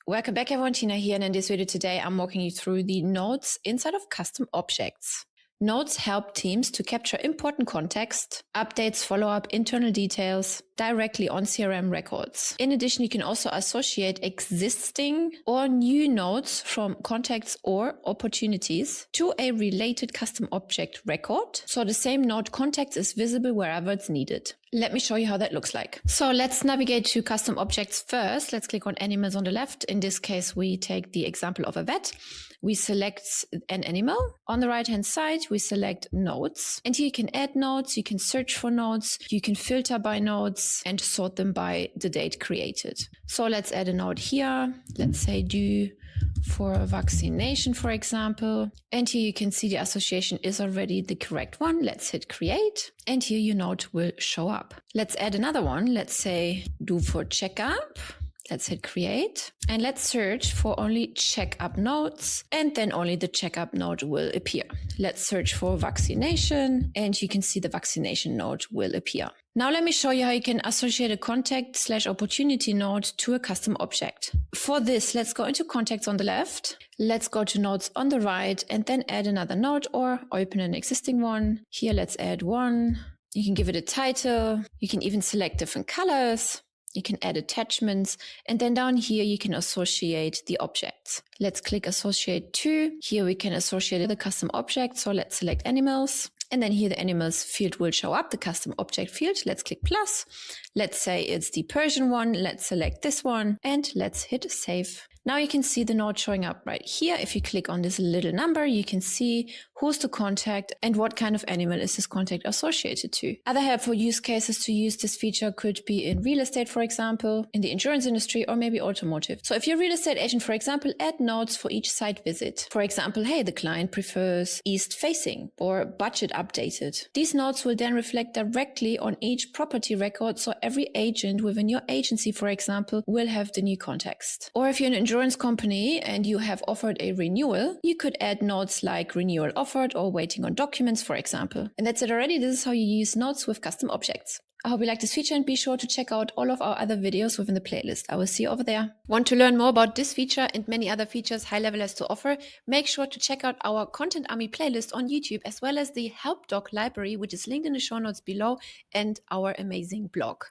Welcome back everyone, Tina here, and in this video today I'm walking you through the nodes inside of custom objects. Nodes help teams to capture important context, updates, follow-up, internal details directly on CRM records. In addition, you can also associate existing or new nodes from contacts or opportunities to a related custom object record, so the same node context is visible wherever it's needed. Let me show you how that looks like. So let's navigate to custom objects first. Let's click on animals on the left. In this case, we take the example of a vet. We select an animal. On the right-hand side, we select nodes. And here you can add nodes, you can search for nodes, you can filter by nodes and sort them by the date created. So let's add a node here. Let's say due for vaccination, for example. And here you can see the association is already the correct one. Let's hit create. And here your node will show up. Let's add another one. Let's say do for checkup. Let's hit create and let's search for only checkup nodes, and then only the checkup node will appear. Let's search for vaccination and you can see the vaccination node will appear. Now let me show you how you can associate a contact/opportunity node to a custom object. For this, let's go into contacts on the left. Let's go to nodes on the right and then add another node or open an existing one. Here, let's add one. You can give it a title. You can even select different colors. You can add attachments, and then down here you can associate the objects. Let's click associate to. Here we can associate the custom object. So let's select animals, and then here the animals field will show up, the custom object field. Let's click plus. Let's say it's the Persian one. Let's select this one and let's hit save. Now you can see the node showing up right here. If you click on this little number, you can see who's the contact and what kind of animal is this contact associated to. Other helpful use cases to use this feature could be in real estate, for example, in the insurance industry, or maybe automotive. So if you're a real estate agent, for example, add nodes for each site visit. For example, hey, the client prefers east facing or budget updated. These nodes will then reflect directly on each property record. So every agent within your agency, for example, will have the new context. Or if you're an insurance company and you have offered a renewal, you could add nodes like renewal offered or waiting on documents, for example. And that's it already. This is how you use nodes with custom objects. I hope you like this feature and be sure to check out all of our other videos within the playlist. I will see you over there. Want to learn more about this feature and many other features HighLevel has to offer? Make sure to check out our Content Army playlist on YouTube, as well as the Help Doc library, which is linked in the show notes below, and our amazing blog.